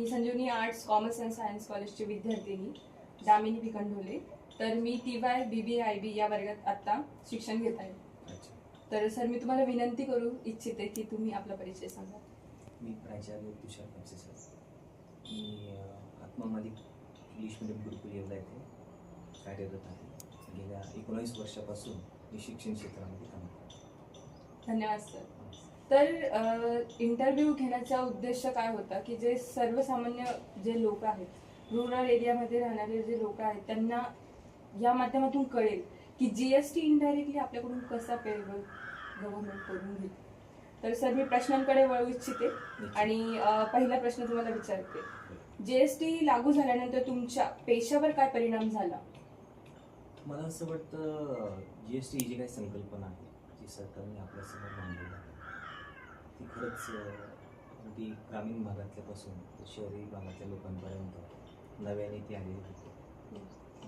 Me Sanjivani arts commerce and science कॉलेजची विद्यार्थिनी दामिनी पिकंढोले. तर मी TY BBA IB या वर्गात आता शिक्षण घेत आहे. तर सर मी तुम्हाला विनंती करू इच्छिते की तुम्ही आपला परिचय सांगा. मी प्राचार्य तुषार कापसे सर. मी आत्मा मालिक इंग्लिश मीडियम गुरुकुल येवला येथे कार्यरत आहे. गेल्या 19 वर्षापासून मी शिक्षण क्षेत्रामध्ये काम करतो. धन्यवाद सर. तर इंटरव्ह्यू घेण्याचा उद्देश काय होता की जे सर्वसामान्य जे लोक आहेत, रुरल एरियामध्ये राहणारे जे लोक आहेत, त्यांना या माध्यमातून कळेल की GST इनडायरेक्टली आपल्याकडून कसा पेरोल गव्हर्नमेंट करून घेईल. तर सर मी प्रश्नांकडे वळू इच्छिते आणि पहिला प्रश्न तुम्हाला विचारते. GST लागू झाल्यानंतर तुमच्या पेशावर काय परिणाम झाला? मला असं वाटतं GST ही जी काही संकल्पना आहे जी सरकारने आपल्यासमोर मांडलेली आहे ती खरंच अगदी ग्रामीण भागातल्यापासून शहरी भागातल्या लोकांपर्यंत नव्याने ती आलेली होती.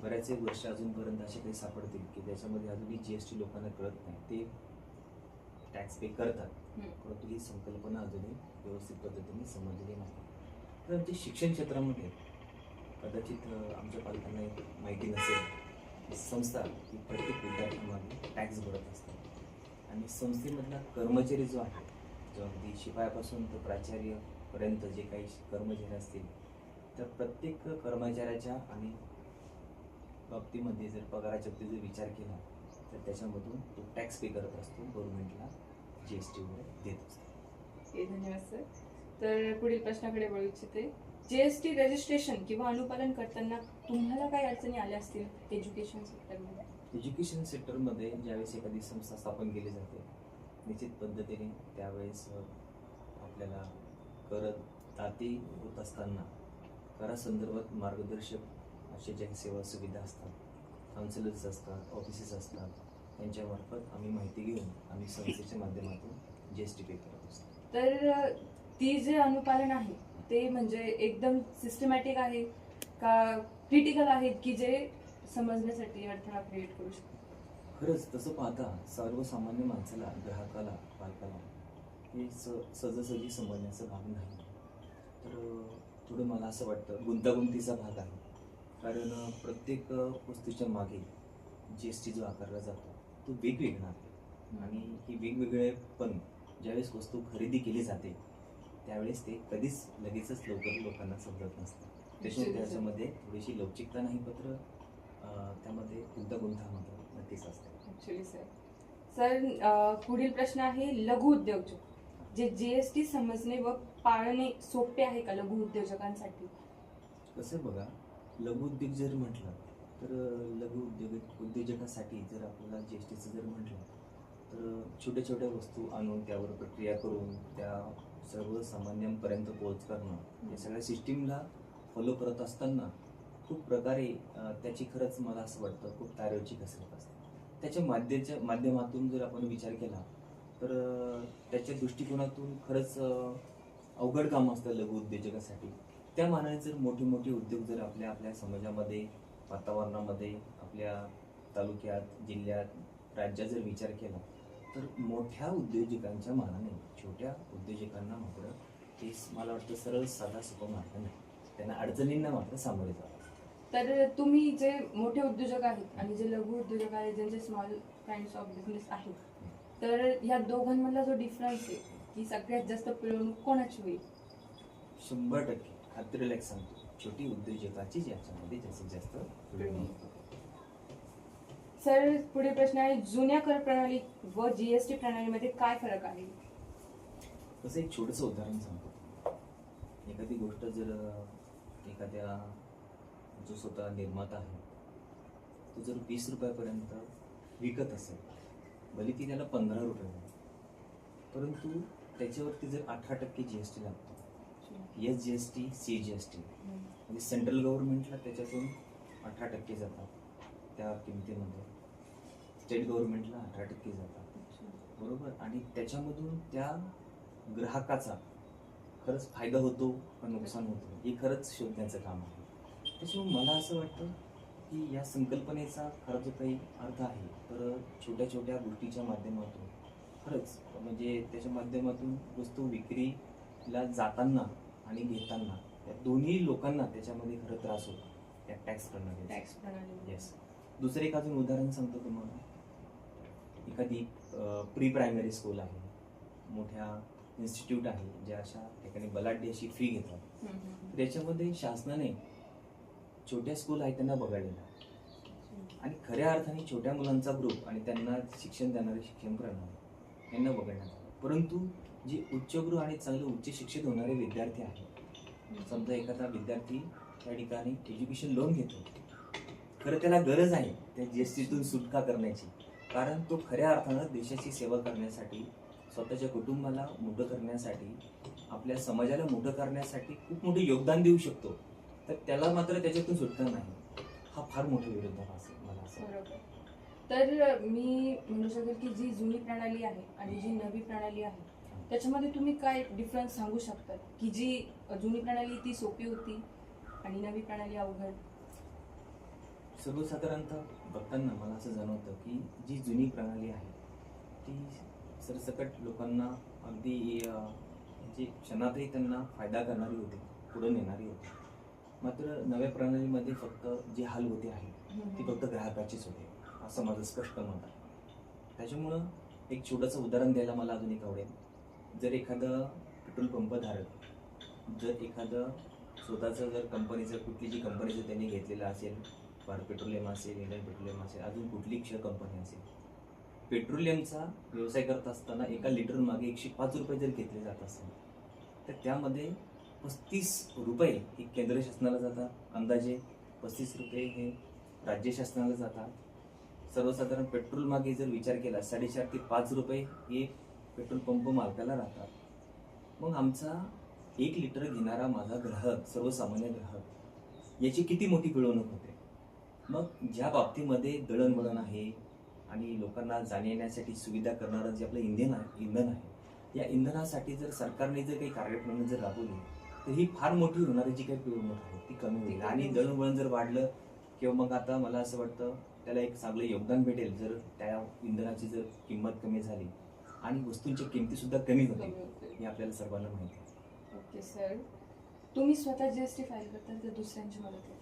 बऱ्याच वर्ष अजूनपर्यंत असे काही सापडतील की त्याच्यामध्ये अजूनही GST लोकांना कळत नाही. ते टॅक्स पे करतात परंतु ही संकल्पना अजूनही व्यवस्थित पद्धतीने समजलेली नाही. तर आमच्या शिक्षण क्षेत्रामध्ये कदाचित आमच्या पालकांना एक माहिती नसेल, संस्था ही प्रत्येक विद्यार्थ्यांमागे टॅक्स भरत असते आणि संस्थेमधला कर्मचारी जो आहे, जो अगदी शिपायापासून तर प्राचार्यपर्यंत जे काही कर्मचारी असतील तर प्रत्येक कर्मचाऱ्याच्या आणि बाबतीमध्ये जर पगाराच्या बाबतीत जर विचार केला तर त्याच्यामधून तो टॅक्स पे करत असतो, गव्हर्नमेंटला GST वगैरे देत असतो. धन्यवाद सर. तर पुढील प्रश्नाकडे वळू इच्छिते. GST रजिस्ट्रेशन किंवा अनुपालन करताना तुम्हाला काय अडचणी आल्या असतील एज्युकेशन सेक्टरमध्ये? एज्युकेशन सेक्टरमध्ये ज्यावेळेस एखादी संस्था स्थापन केली जाते निश्चित पद्धतीने त्यावेळेस आपल्याला करदाते होत असताना करासंदर्भात मार्गदर्शक असे ज्या सेवा सुविधा असतात, काउन्सिलर्स असतात, ऑफिसेस असतात, त्यांच्यामार्फत आम्ही माहिती घेऊन आम्ही संस्थेच्या माध्यमातून GST पे करत असतो. तर ती जे अनुपालन आहे ते म्हणजे एकदम सिस्टमॅटिक आहे का क्रिटिकल आहे की जे समजण्यासाठी अडथळा क्रिएट करू शकतो? खरंच तसं पाहता सर्वसामान्य माणसाला, ग्राहकाला, पालकाला हे सहजासहजी समजण्याचा भाग नाही. तर थोडं मला असं वाटतं गुंतागुंतीचा भाग आहे. कारण प्रत्येक वस्तूच्या मागे GST जो आकारला जातो तो वेगवेगळा आहे आणि ही वेगवेगळे पण ज्यावेळेस वस्तू खरेदी केली जाते त्यावेळेस ते कधीच लगेचच लवकर लोकांना समजत नसतं. त्याच्यामुळे त्याच्यामध्ये थोडीशी लवचिकता नाही पत्र त्यामध्ये गुंतागुंता मात्र नक्कीच असते. ॲक्च्युली सर पुढील प्रश्न आहे लघु उद्योजक जे GST समजणे व पाळणे सोपे आहे का लघु उद्योजकांसाठी? कसं बघा, लघु उद्योग जर म्हटलं तर लघु उद्योजकासाठी जर आपल्याला GSTचं जर म्हटलं तर छोट्या छोट्या वस्तू आणून त्यावर प्रक्रिया करून त्या सर्वसामान्यांपर्यंत पोहोच करणं या सगळ्या सिस्टीमला फॉलो करत असताना खूप प्रकारे त्याची खरंच मला असं वाटतं खूप तारेवरची कसरत असते. त्याच्या माध्यमातून जर आपण विचार केला तर त्याच्या दृष्टिकोनातून खरंच अवघड काम असतं लघु उद्योजकासाठी. त्या मानाने जर मोठे मोठे उद्योग जर आपल्या समाजामध्ये, वातावरणामध्ये, आपल्या तालुक्यात, जिल्ह्यात, राज्यात जर विचार केला तर मोठ्या उद्योजकांच्या मानाने छोट्या उद्योजकांना मात्र हे मला वाटतं सरळ साधा सोपा मार्ग नाही. त्यांना अडचणींना मात्र सामोरे जावं. तर तुम्ही जे मोठे उद्योजक आहेत आणि जे लघु उद्योजक आहेत ज्यांचे स्मॉल काइंड्स ऑफ बिझनेस आहेत, तर या दोघांमधला जो डिफरन्स आहे की सगळ्यात जास्त पिळवणूक कोणाची होईल? 100% खात्रीलायक सांगतो, छोटी उद्योजकाची याच्यामध्ये जास्तीत जास्त पिळवणूक. सर पुढील प्रश्न आहे जुन्या कर प्रणाली व GST प्रणालीमध्ये काय फरक आहे? तसं एक छोटंसं उदाहरण सांगतो. एखादी गोष्ट जर एखाद्या जो स्वतः निर्माता आहे तो जर 20 रुपयापर्यंत विकत असेल, भले ती त्याला 15 रुपये मिळेल, परंतु त्याच्यावरती जर 18% GST लागतो. SGST, CGST म्हणजे सेंट्रल गव्हर्नमेंटला त्याच्यातून 18% जातात त्या किमतीमध्ये, स्टेट गव्हर्नमेंटला 18% जातात, बरोबर. आणि त्याच्यामधून त्या ग्राहकाचा खरंच फायदा होतो का नुकसान होतं हे खरंच शोधण्याचं काम आहे. त्याच्यामुळे मला असं वाटतं की या संकल्पनेचा खरा जो काही अर्थ आहे तर छोट्या छोट्या गोष्टीच्या माध्यमातून खरंच म्हणजे त्याच्या माध्यमातून वस्तू विक्रीला जाताना आणि घेताना या दोन्ही लोकांना त्याच्यामध्ये खरं त्रास होतो या टॅक्स प्रणाली. टॅक्स प्रणाली. येस. दुसरं एक अजून उदाहरण सांगतो तुम्हाला. एखादी प्री प्रायमरी स्कूल आहे, मोठ्या इन्स्टिट्यूट आहे, ज्या अशा ठिकाणी बलाढ्य अशी फी घेतात. त्याच्यामध्ये शासनाने छोट्या स्कूल आहेत त्यांना बघायला आणि खऱ्या अर्थाने छोट्या मुलांचा ग्रुप आणि त्यांना शिक्षण देणारे शिक्षण प्रणाली यांना बघण्यात आलं. परंतु जे उच्चगृह आणि चांगले उच्च शिक्षित होणारे विद्यार्थी आहेत, समजा एखादा विद्यार्थी त्या ठिकाणी एज्युकेशन लोन घेतो, खरं त्याला गरज आहे त्या जीएसटीतून सुटका करण्याची, कारण तो खऱ्या अर्थानं देशाची सेवा करण्यासाठी, स्वतःच्या कुटुंबाला मोठं करण्यासाठी, आपल्या समाजाला मोठं करण्यासाठी खूप मोठं योगदान देऊ शकतो. तर त्याला मात्र त्याच्यातून सुटका नाही. हा फार मोठा विरोधाभास आहे मला असं वाटतं. बरोबर. तर मी म्हणू शकेल की जी जुनी प्रणाली आहे आणि जी नवी प्रणाली आहे त्याच्यामध्ये तुम्ही काय डिफरन्स सांगू शकता, की जी जुनी प्रणाली ती सोपी होती आणि नवी प्रणाली अवघड? सर्वसाधारणतः बघताना मला असं जाणवतं की जी जुनी प्रणाली आहे ती सरसकट लोकांना अगदी म्हणजे क्षणातही त्यांना फायदा करणारी होती, पुढे नेणारी होती. मात्र नव्या प्रणालीमध्ये फक्त जे हाल होते आहे ती फक्त ग्राहकाचीच होते, असं माझं स्पष्ट मत आहे. त्याच्यामुळं एक छोटंसं उदाहरण द्यायला मला अजून एक आवडेल. जर एखादं पेट्रोल पंपधारक जर एखादं स्वतःचं जर कंपनीचं कुठली जी कंपनीचं त्यांनी घेतलेलं असेल, भारत पेट्रोलियम असेल, इंडियन पेट्रोलियम असेल, अजून कुठली क्षय कंपनी असेल, पेट्रोलियमचा व्यवसाय करत असताना एका लिटर मागे 105 रुपये जर घेतले जात असेल तर त्यामध्ये 35 रुपये हे केंद्र शासनाला जातात, अंदाजे 35 रुपये हे राज्य शासनाला जातात. सर्वसाधारण पेट्रोल मागे जर विचार केला 4.5 ते 5 रुपये हे पेट्रोल पंप मालकाला राहतात. मग आमचा 1 लिटर घेणारा माझा ग्राहक, सर्वसामान्य ग्राहक, याची किती मोठी पिळवणूक होते. मग ज्या बाबतीमध्ये दळणवळण आहे आणि लोकांना जाण्या येण्यासाठी सुविधा करणारं जे आपलं इंधन आहे, या इंधनासाठी जर सरकारने जर काही कार्यप्रणाली जर राबवली तर ही फार मोठी होणारी जी काही पिळवणूक आहे ती कमी होईल. आणि दळणवळण जर वाढलं किंवा मग आता मला असं वाटतं त्याला एक चांगलं योगदान भेटेल जर त्या इंधनाची जर किंमत कमी झाली आणि वस्तूंची किमती सुद्धा कमी होतील, हे आपल्याला सर्वांना माहिती आहे. ओके सर, तुम्ही स्वतः जीएसटी फाईल करता तर दुसऱ्यांची मदत घेता?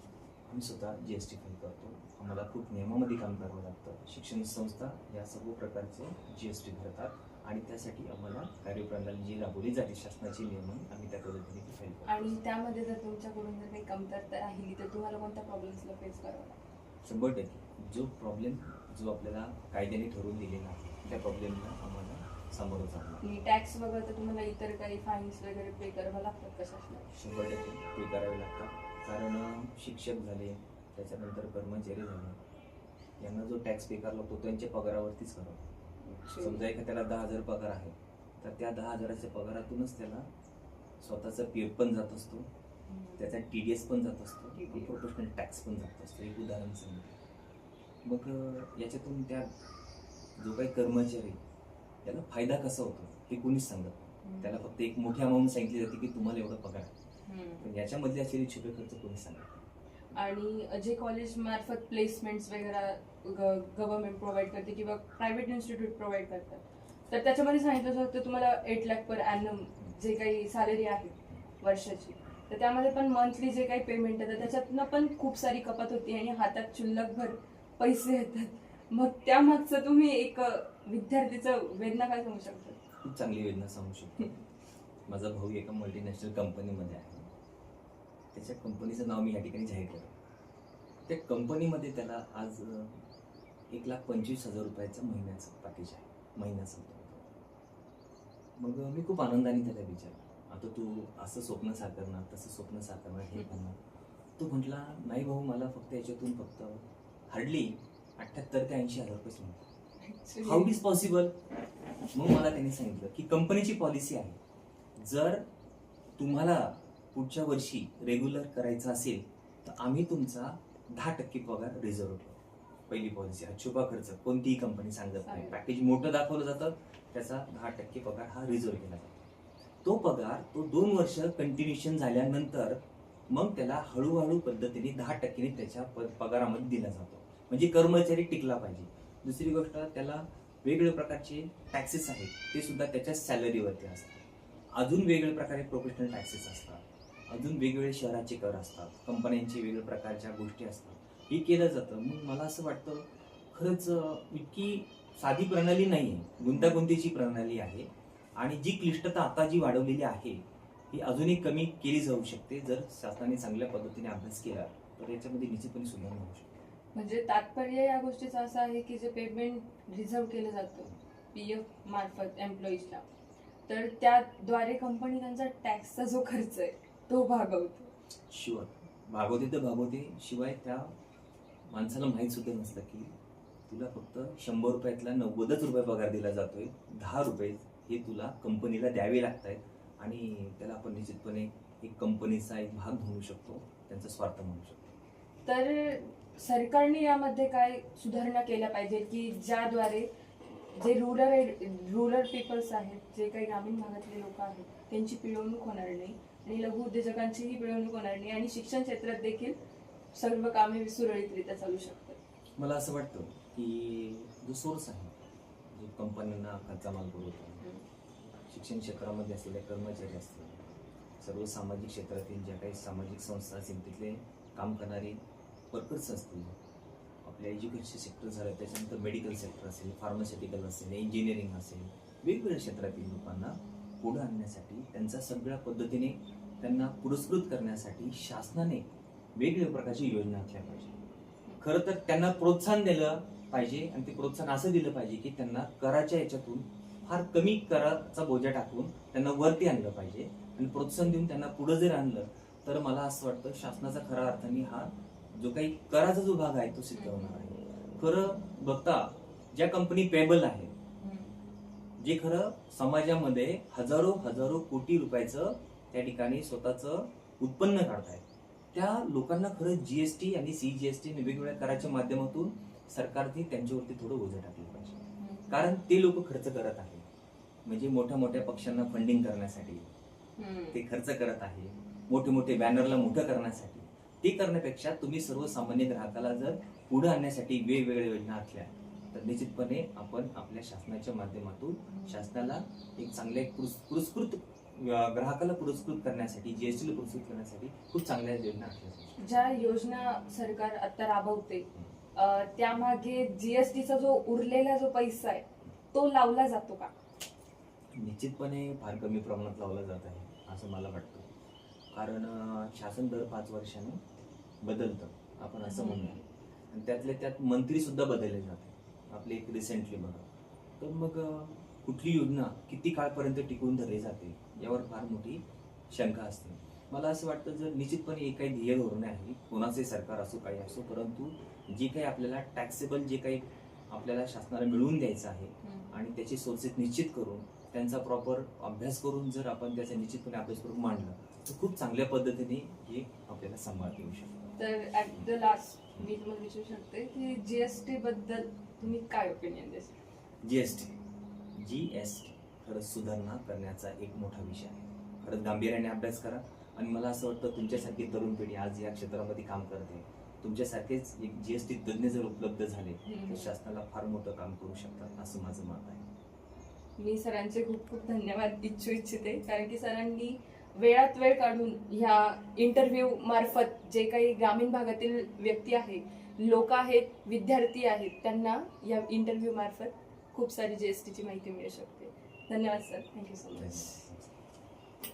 आम्ही स्वतः जीएसटी फाईल करतो. आम्हाला खूप नियमामध्ये काम करावं लागतं. शिक्षण संस्था या सर्व प्रकारचे जीएसटी भरतात आणि त्यासाठी आम्हाला कार्यप्रणाली जी राबवली जाते, शासनाची नियमन, आम्ही त्या पद्धतीने ती फाईल करतो. आणि त्यामध्ये जर तुमच्याकडून जर काही कमतरता राहिली तर तुम्हाला कोणत्या प्रॉब्लेम्सला फेस करावं लागतं? 100% जो प्रॉब्लेम जो आपल्याला कायद्याने ठरवून दिलेला आहे त्या प्रॉब्लेमला आम्हाला सामोरं जावं लागतं. आणि टॅक्स वगैरे तर तुम्हाला इतर काही फाईन्स वगैरे पे करावं लागतात का शासनाला? 100% पे करावे लागतात. कारण शिक्षक झाले, त्याच्यानंतर कर्मचारी झाले, यांना जो टॅक्स पे करावा लागतो त्यांच्या पगारावरतीच करावा. समजा एखाद्याला 10,000 पगार आहे तर त्या 10,000च्या पगारातूनच त्याला स्वतःचा पीएफ पण जात असतो, त्याचा TDS पण जात असतो, प्रोपोर्शनल टॅक्स पण जात असतो. एक उदाहरण सांगितलं. मग याच्यातून त्या जो काही कर्मचारी त्याला फायदा कसा होतो हे कोणीच सांगत नाही. त्याला फक्त एक मोठी अमाऊंट सांगितली जाते की तुम्हाला एवढा पगार आहे, पण याच्यामधले असलेले छोटे खर्च कोणी सांगत नाही. आणि जे कॉलेज मार्फत प्लेसमेंट्स वगैरे गव्हर्नमेंट प्रोव्हाइड करते किंवा प्रायव्हेट इन्स्टिट्यूट प्रोव्हाइड करतात, तर त्याच्यामध्ये सांगितलं जातं तुम्हाला 8 लाख पर ॲनम जे काही सॅलरी आहे वर्षाची, तर त्यामध्ये पण मंथली जे काही पेमेंट येतं त्याच्यातनं पण खूप सारी कपात होती आणि हातात क्षुल्लकभर पैसे येतात. मग त्यामागचं तुम्ही एक विद्यार्थीचं वेदना काय सांगू शकता? खूप चांगली योजना सांगू शकतो. माझा भाऊ एका मल्टीनॅशनल कंपनीमध्ये आहे. त्याच्या कंपनीचं नाव मी या ठिकाणी जाहीर करतो. त्या कंपनीमध्ये त्याला आज 1,25,000 रुपयाचं महिन्याचं पॅकेज आहे, महिना संपतो. मग मी खूप आनंदाने त्याला विचारलं, आता तू असं स्वप्न साकारणार, तसं स्वप्न साकारणार, हे करणार? तो म्हटला नाही भाऊ, मला फक्त याच्यातून फक्त हार्डली 78 ते 80,000 रुपये मिळतात. How is possible? मग मला त्यांनी सांगितलं की कंपनीची पॉलिसी आहे, जर तुम्हाला पुढच्या वर्षी रेग्युलर करायचं असेल तर आम्ही तुमचा 10% पगार रिझर्व ठेवू. पहिली पॉलिसी. हा छुपा खर्च कोणतीही कंपनी सांगत नाही. पॅकेज मोठं दाखवलं जातं, त्याचा 10% पगार हा रिझर्व केला जातो. तो पगार तो 2 वर्ष कंटिन्युएशन झाल्यानंतर मग त्याला हळूहळू पद्धतीने 10% त्याच्या पगारामध्ये दिला जातो. म्हणजे कर्मचारी टिकला पाहिजे. दुसरी गोष्ट, त्याला वेगवेगळ्या प्रकारचे टॅक्सेस आहेत, ते सुद्धा त्याच्या सॅलरीवरती असतात. अजून वेगवेगळ्या प्रकारे प्रोफेशनल टॅक्सेस असतात. अजून वेगवेगळे शहराचे कर असतात, कंपन्यांचे वेगवेगळ्या प्रकारच्या गोष्टी असतात, हे केलं जातं. मग मला असं वाटतं खरंच इतकी साधी प्रणाली नाही आहे, गुंतागुंतीची प्रणाली आहे. आणि जी क्लिष्टता आता जी वाढवलेली आहे ही अजूनही कमी केली जाऊ शकते. जर शासनाने चांगल्या पद्धतीने अभ्यास केला तर याच्यामध्ये निश्चितपणे सुधारणा होऊ शकते. म्हणजे तात्पर्य या गोष्टीचं असं आहे की जे पेमेंट रिझर्व केलं जातं PF मार्फत एम्प्लॉईजला, तर त्याद्वारे कंपनी त्यांचा टॅक्सचा जो खर्च आहे तो भागवते. शुअर भागवते तर भागवते. शिवाय त्या माणसाला माहीत सुद्धा नसतं की तुला फक्त 100 रुपयातला 90च रुपये पगार दिला जातोय, 10 रुपये हे तुला कंपनीला द्यावे लागत आहेत. आणि त्याला आपण निश्चितपणे एक कंपनीचा एक भाग म्हणू शकतो, त्यांचा स्वार्थ म्हणू शकतो. तर सरकारने यामध्ये काय सुधारणा केल्या पाहिजे की ज्याद्वारे जे रुरल पीपल्स आहेत, जे काही ग्रामीण भागातले लोक आहेत, त्यांची पिळवणूक होणार नाही आणि लघु उद्योजकांचीही पिळवणूक होणार नाही आणि शिक्षण क्षेत्रात देखील सर्व कामे सुरळीतरित्या चालू शकतात. मला असं वाटतं की जो सोर्स आहे, जो कंपन्यांना कच्चा माल पुरवतो, शिक्षण क्षेत्रामध्ये असलेले कर्मचारी असतील, सर्व सामाजिक क्षेत्रातील ज्या काही सामाजिक संस्था असतील, तिथले काम करणारे वर्कर्स असतील, आपल्या एज्युकेशन सेक्टर झालं, त्याच्यानंतर मेडिकल सेक्टर असेल, फार्मास्युटिकल असेल, इंजिनिअरिंग असेल, वेगवेगळ्या क्षेत्रातील लोकांना पुढे आणण्यासाठी, त्यांचा सगळ्या पद्धतीने त्यांना पुरस्कृत करण्यासाठी शासनाने वेगवेगळ्या प्रकारची योजना आखल्या पाहिजे. खरं तर त्यांना प्रोत्साहन दिलं पाहिजे आणि ते प्रोत्साहन असं दिलं पाहिजे की त्यांना कराच्या याच्यातून फार कमी कराचा बोजा टाकून त्यांना वरती आणलं पाहिजे आणि प्रोत्साहन देऊन त्यांना पुढे जर आणलं तर मला असं वाटतं शासनाचा खऱ्या अर्थाने हा जो काही कराचा जो भाग आहे तो सिद्ध होणार आहे. खरं बघता ज्या कंपनी पेबल आहे, जे खरं समाजामध्ये हजारो कोटी रुपयाचं त्या ठिकाणी स्वतःचं उत्पन्न काढतायत, त्या लोकांना खरं GST आणि CGST वेगवेगळ्या कराच्या माध्यमातून सरकारने त्यांच्यावरती थोडं ओझं टाकलं पाहिजे. कारण ते लोक खर्च करत आहे, म्हणजे मोठ्या मोठ्या पक्षांना फंडिंग करण्यासाठी ते खर्च करत आहे, मोठे मोठे बॅनरला मोठं करण्यासाठी. ते करण्यापेक्षा तुम्ही सर्वसामान्य ग्राहकाला जर पुढे आणण्यासाठी वेगवेगळ्या योजना आखल्या तर निश्चितपणे आपण आपल्या शासनाच्या माध्यमातून शासनाला एक चांगल्या पुरस्कृत ग्राहकाला पुरस्कृत करण्यासाठी, GST ला पुरस्कृत करण्यासाठी खूप चांगल्या योजना आखल्या. ज्या योजना सरकार आता राबवते त्यामागे GSTचा जो उरलेला जो पैसा आहे तो लावला जातो का? निश्चितपणे फार कमी प्रमाणात लावला जात आहे असं मला वाटतं. कारण शासन दर 5 वर्षांनी बदलतं, आपण असं म्हणूया. आणि त्यातल्या त्यात मंत्री सुद्धा बदलले जाते. आपले एक रिसेंटली बघा, तर मग कुठली योजना किती काळपर्यंत टिकवून धरली जाते यावर फार मोठी शंका असते. मला असं वाटतं जर निश्चितपणे एक काही ध्येय धोरणे आहे, कोणाचे सरकार असो काही असो, परंतु जे काही आपल्याला टॅक्सेबल जे काही आपल्याला शासनाला मिळवून द्यायचं आहे आणि त्याचे सोर्सेस निश्चित करून त्यांचा प्रॉपर अभ्यास करून जर आपण त्याचा निश्चितपणे अभ्यास करून मांडला तर खूप चांगल्या पद्धतीने हे आपल्याला सांभाळता येऊ शकतं. तर ऍट द लास्ट मी तुम्हाला विचारू शकते की GST बद्दल तुम्ही काय ओपिनियन द्याल? GST खरंच सुधारणा करण्याचा एक मोठा विषय आहे. खरंच गांभीर्याने अभ्यास करा. आणि मला असं वाटतं तुमच्यासारखी तरुण पिढी आज या क्षेत्रामध्ये काम करते, तुमच्यासारखेच एक GST तज्ज्ञ जर उपलब्ध झाले तर शासनाला फार मोठं काम करू शकतात असं माझं मत आहे. मी सरांचे खूप खूप धन्यवाद इच्छिते, कारण की सरांनी वेळात वेळ काढून ह्या इंटरव्ह्यू मार्फत जे काही ग्रामीण भागातील व्यक्ती आहेत, लोक आहेत, विद्यार्थी आहेत, त्यांना या इंटरव्ह्यू मार्फत खूप सारी GSTची माहिती मिळू शकते. धन्यवाद सर, थँक्यू सो मच.